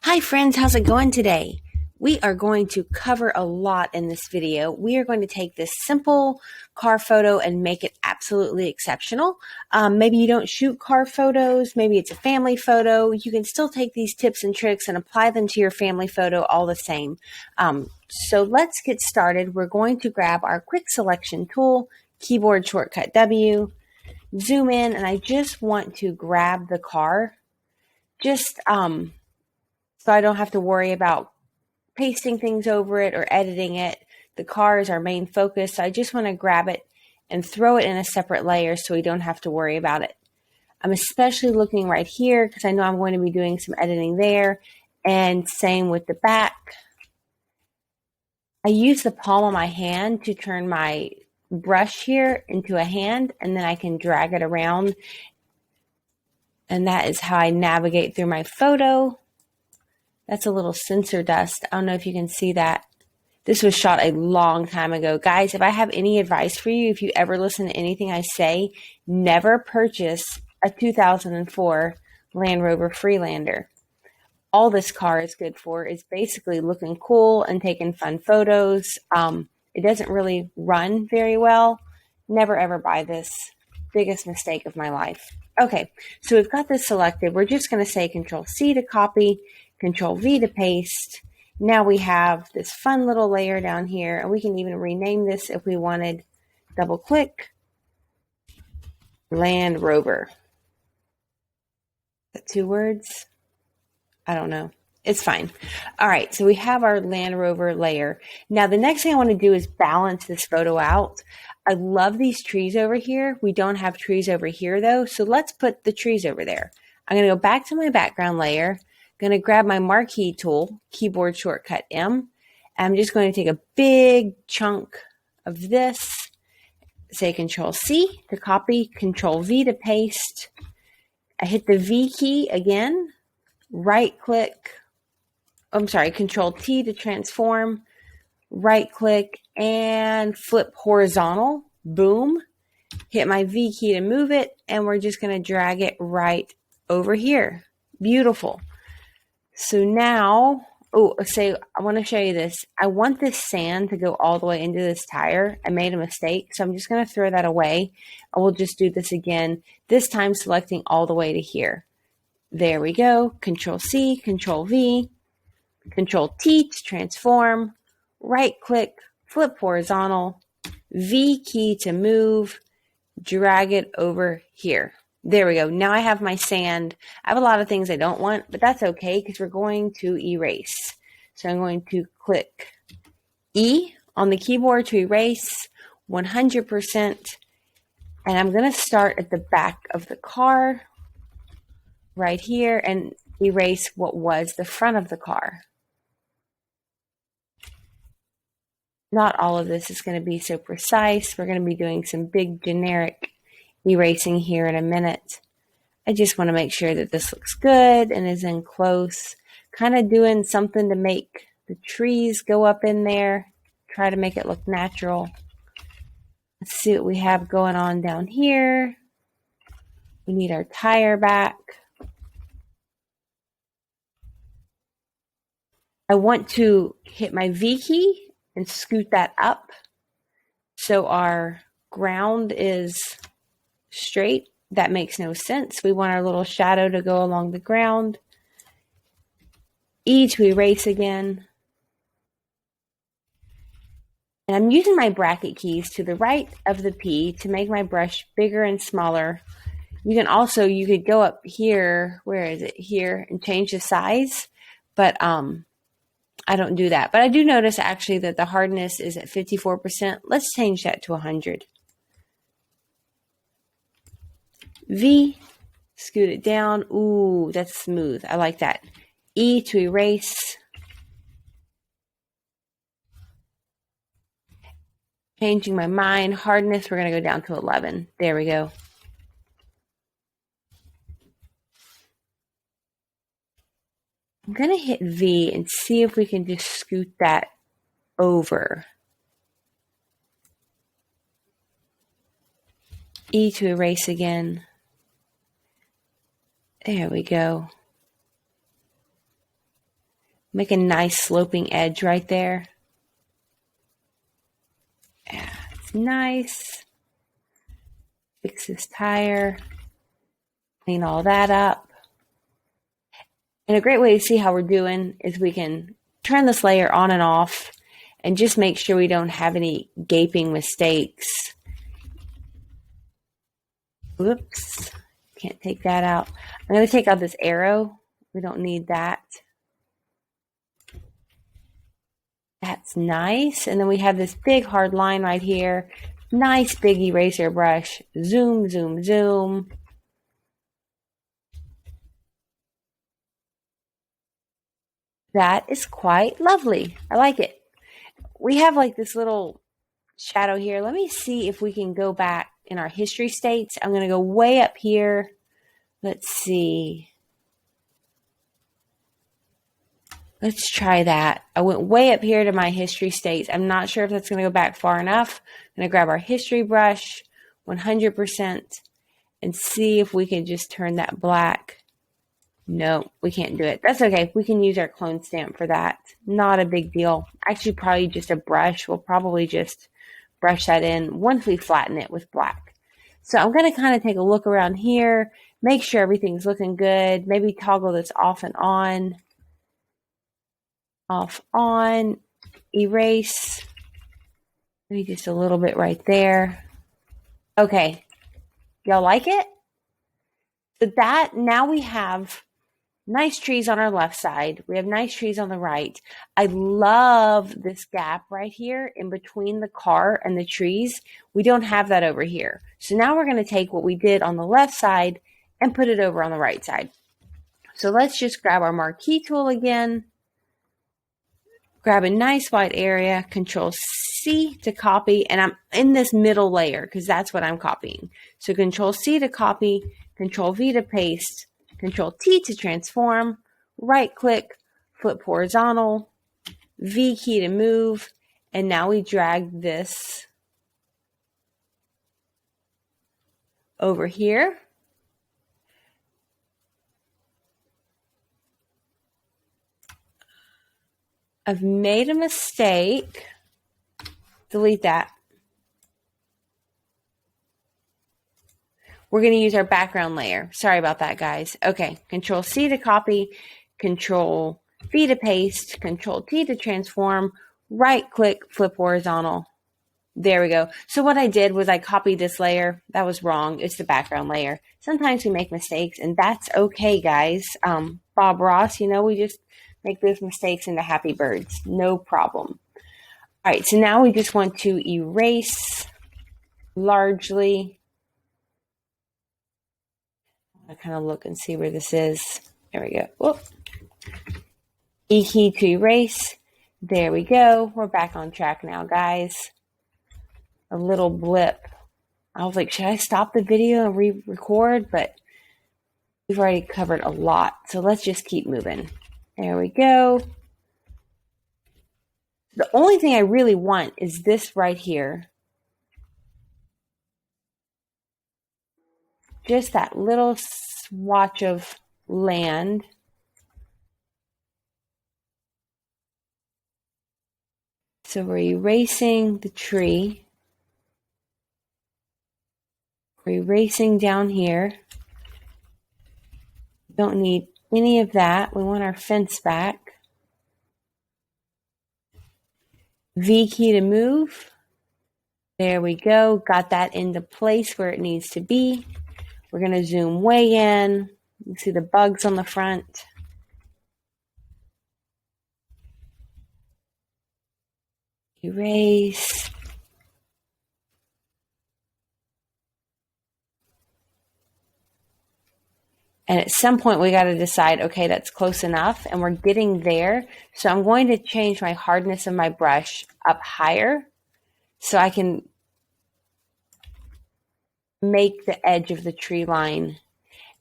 Hi friends, how's it going today? We are going to cover a lot in this video. We are going to take this simple car photo and make it absolutely exceptional. Maybe you don't shoot car photos, maybe it's a family photo. You can still take these tips and tricks and apply them to your family photo all the same. So let's get started. We're going to grab our quick selection tool, keyboard shortcut W, zoom in, and I just want to grab the car. So I don't have to worry about pasting things over it or editing it. The car is our main focus, so I just want to grab it and throw it in a separate layer so we don't have to worry about it. I'm especially looking right here because I know I'm going to be doing some editing there, and same with the back. I use the palm of my hand to turn my brush here into a hand, and then I can drag it around, and that is how I navigate through my photo. That's a little sensor dust. I don't know if you can see that. This was shot a long time ago. Guys, if I have any advice for you, if you ever listen to anything I say, never purchase a 2004 Land Rover Freelander. All this car is good for is basically looking cool and taking fun photos. It doesn't really run very well. Never ever buy this. Biggest mistake of my life. Okay, so we've got this selected. We're just going to say Control C to copy, Control V to paste. Now we have this fun little layer down here, and we can even rename this if we wanted. Double click, Land Rover. Is that 2 words? I don't know. It's fine. All right, so we have our Land Rover layer. Now the next thing I want to do is balance this photo out. I love these trees over here. We don't have trees over here though, so let's put the trees over there. I'm going to go back to my background layer. Going to grab my marquee tool, keyboard shortcut M. I'm just going to take a big chunk of this, say Control C to copy, Control V to paste. I hit the V key again, right click, Control T to transform, right click and flip horizontal, boom. Hit my V key to move it, and we're just going to drag it right over here. Beautiful. So now, I want to show you this. I want this sand to go all the way into this tire. I made a mistake, so I'm just going to throw that away. And we'll just do this again, this time selecting all the way to here. There we go. Control C, Control V, Control T to transform, right click, flip horizontal, V key to move, drag it over here. There we go. Now I have my sand. I have a lot of things I don't want, but that's okay because we're going to erase. So I'm going to click E on the keyboard to erase 100%. And I'm going to start at the back of the car right here and erase what was the front of the car. Not all of this is going to be so precise. We're going to be doing some big generic erasing here in a minute. I just want to make sure that this looks good and is in close. Kind of doing something to make the trees go up in there. Try to make it look natural. Let's see what we have going on down here. We need our tire back. I want to hit my V key and scoot that up so our ground is straight. That makes no sense. We want our little shadow to go along the ground. E to erase again. And I'm using my bracket keys to the right of the P to make my brush bigger and smaller. You could go up here, where is it? Here, and change the size. But I don't do that. But I do notice actually that the hardness is at 54%. Let's change that to 100. V, scoot it down. Ooh, that's smooth. I like that. E to erase. Changing my mind. Hardness, we're going to go down to 11. There we go. I'm going to hit V and see if we can just scoot that over. E to erase again. There we go. Make a nice sloping edge right there. Yeah, it's nice. Fix this tire. Clean all that up. And a great way to see how we're doing is we can turn this layer on and off and just make sure we don't have any gaping mistakes. Whoops, can't take that out. I'm going to take out this arrow. We don't need that. That's nice. And then we have this big hard line right here. Nice big eraser brush. Zoom, zoom, zoom. That is quite lovely. I like it. We have like this little shadow here. Let me see if we can go back in our history states. I'm going to go way up here. Let's see. Let's try that. I went way up here to my history states. I'm not sure if that's going to go back far enough. I'm going to grab our history brush 100% and see if we can just turn that black. No, we can't do it. That's okay. We can use our clone stamp for that. Not a big deal. Actually, probably just a brush. We'll probably just brush that in once we flatten it with black. So I'm going to kind of take a look around here, make sure everything's looking good. Maybe toggle this off and on. Off, on, erase. Maybe just a little bit right there. Okay. Y'all like it? So that, now we have nice trees on our left side. We have nice trees on the right. I love this gap right here in between the car and the trees. We don't have that over here. So now we're going to take what we did on the left side and put it over on the right side. So let's just grab our marquee tool again. Grab a nice white area, Control C to copy, and I'm in this middle layer because that's what I'm copying. So Control C to copy, Control V to paste, Control T to transform, right click, flip horizontal, V key to move, and now we drag this over here. I've made a mistake. Delete that. We're going to use our background layer. Sorry about that, guys. Okay, Control C to copy, Control V to paste, Control T to transform, right click, flip horizontal. There we go. So what I did was I copied this layer. That was wrong. It's the background layer. Sometimes we make mistakes, and that's okay, guys. Bob Ross, you know, we just make those mistakes into happy birds. No problem. All right, so now we just want to erase largely. I kind of look and see where this is. There we go. Whoop. E key to erase. There we go. We're back on track now, guys. A little blip. I was like, should I stop the video and re-record? But we've already covered a lot. So let's just keep moving. There we go. The only thing I really want is this right here. Just that little swatch of land. So we're erasing the tree. We're erasing down here. Don't need any of that. We want our fence back. V key to move. There we go. Got that into place where it needs to be. We're going to zoom way in. You can see the bugs on the front. Erase. And at some point we got to decide, okay, that's close enough and we're getting there. So I'm going to change my hardness of my brush up higher so I can make the edge of the tree line.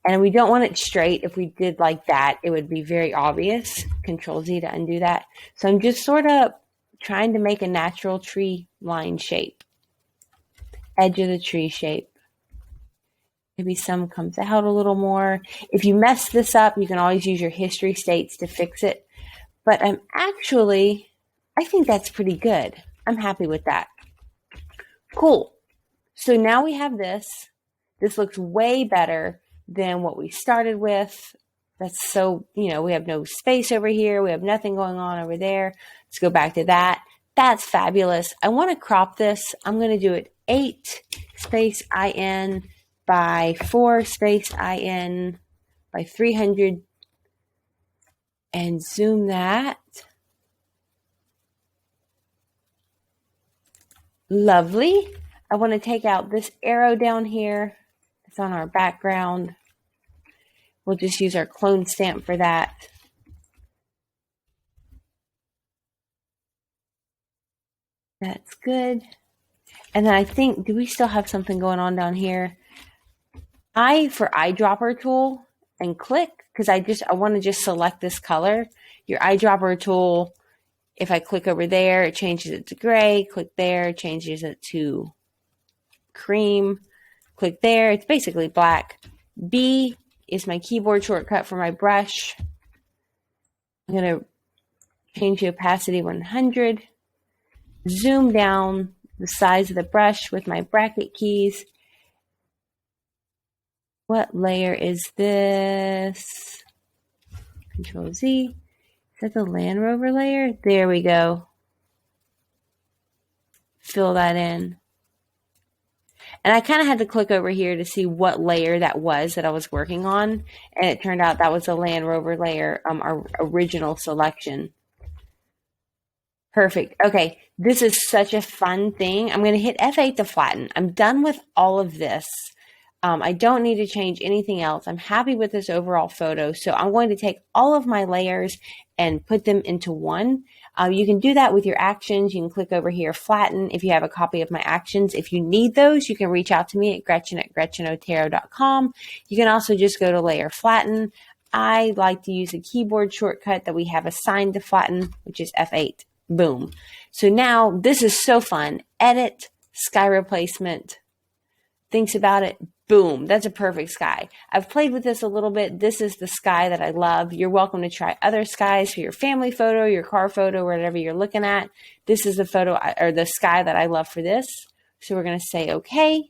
And we don't want it straight. If we did like that, it would be very obvious. Control Z to undo that. So I'm just sort of trying to make a natural tree line shape. Edge of the tree shape. Maybe some comes out a little more. If you mess this up, you can always use your history states to fix it. but I think that's pretty good. I'm happy with that. Cool. So now we have this. This looks way better than what we started with. That's so, we have no space over here. We have nothing going on over there. Let's go back to that. That's fabulous. I want to crop this. I'm going to do it 8 space IN by 4 space IN by 300 and zoom that. Lovely. I want to take out this arrow down here. It's on our background. We'll just use our clone stamp for that. That's good. And then I think, do we still have something going on down here? For eyedropper tool and click, because I want to just select this color. Your eyedropper tool, if I click over there, it changes it to gray. Click there, it changes it to cream. Click there, it's basically black. B is my keyboard shortcut for my brush. I'm going to change the opacity 100. Zoom down the size of the brush with my bracket keys. What layer is this? Control Z. Is that the Land Rover layer? There we go. Fill that in. And I kind of had to click over here to see what layer that was that I was working on. And it turned out that was the Land Rover layer, our original selection. Perfect. Okay, this is such a fun thing. I'm going to hit F8 to flatten. I'm done with all of this. I don't need to change anything else. I'm happy with this overall photo. So I'm going to take all of my layers and put them into one. You can do that with your actions. You can click over here, flatten, if you have a copy of my actions. If you need those, you can reach out to me at Gretchen@GretchenOtero.com. You can also just go to layer flatten. I like to use a keyboard shortcut that we have assigned to flatten, which is F8. Boom. So now this is so fun. Edit, sky replacement. Thinks about it. Boom. That's a perfect sky. I've played with this a little bit. This is the sky that I love. You're welcome to try other skies for your family photo, your car photo, whatever you're looking at. This is the photo or the sky that I love for this. So we're going to say okay.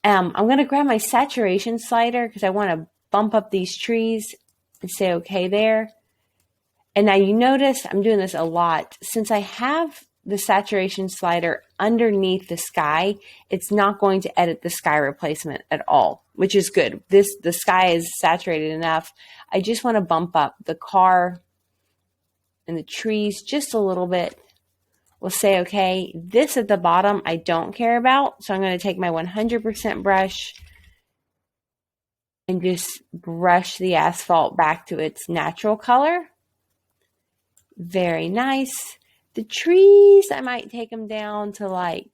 I'm going to grab my saturation slider because I want to bump up these trees and say okay there. And now you notice I'm doing this a lot. Since I have the saturation slider underneath the sky, it's not going to edit the sky replacement at all, which is good. The sky is saturated enough. I just want to bump up the car and the trees just a little bit. We'll say, okay, this at the bottom I don't care about. So I'm going to take my 100% brush and just brush the asphalt back to its natural color. Very nice. The trees, I might take them down to like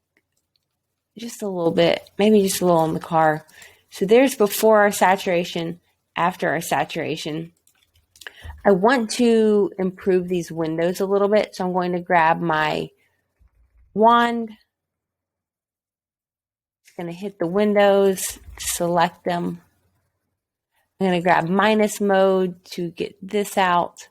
just a little bit, maybe just a little on the car. So there's before our saturation, after our saturation. I want to improve these windows a little bit. So I'm going to grab my wand. It's going to hit the windows, select them. I'm going to grab minus mode to get this out.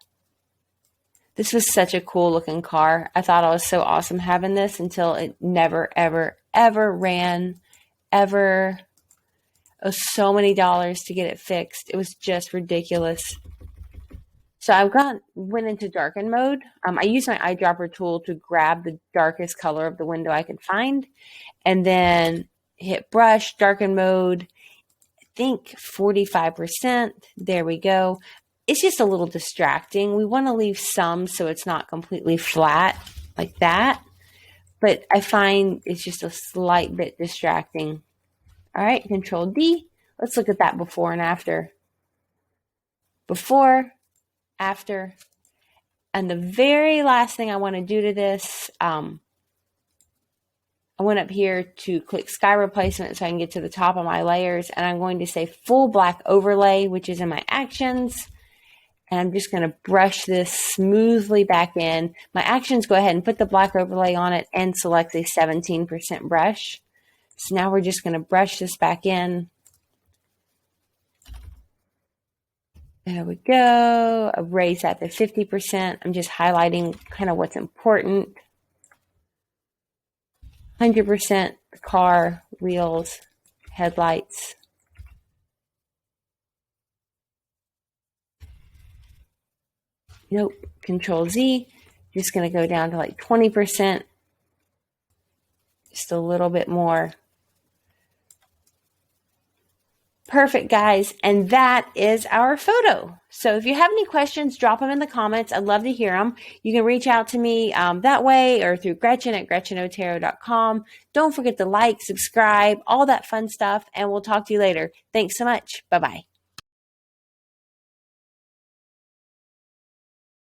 This was such a cool looking car. I thought it was so awesome having this until it never, ever, ever ran, ever. It was so many dollars to get it fixed. It was just ridiculous. So I went into darken mode. I used my eyedropper tool to grab the darkest color of the window I could find, and then hit brush, darken mode. I think 45%. There we go. It's just a little distracting. We want to leave some so it's not completely flat like that. But I find it's just a slight bit distracting. All right, Control D. Let's look at that before and after. Before, after. And the very last thing I want to do to this, I went up here to click sky replacement so I can get to the top of my layers. And I'm going to say full black overlay, which is in my actions. And I'm just going to brush this smoothly back in. My actions go ahead and put the black overlay on it and select a 17% brush. So now we're just going to brush this back in. There we go. Erase that to 50%. I'm just highlighting kind of what's important. 100% car, wheels, headlights. Nope. Control Z. Just going to go down to like 20%. Just a little bit more. Perfect, guys. And that is our photo. So if you have any questions, drop them in the comments. I'd love to hear them. You can reach out to me that way or through Gretchen at GretchenOtero.com. Don't forget to like, subscribe, all that fun stuff, and we'll talk to you later. Thanks so much. Bye-bye.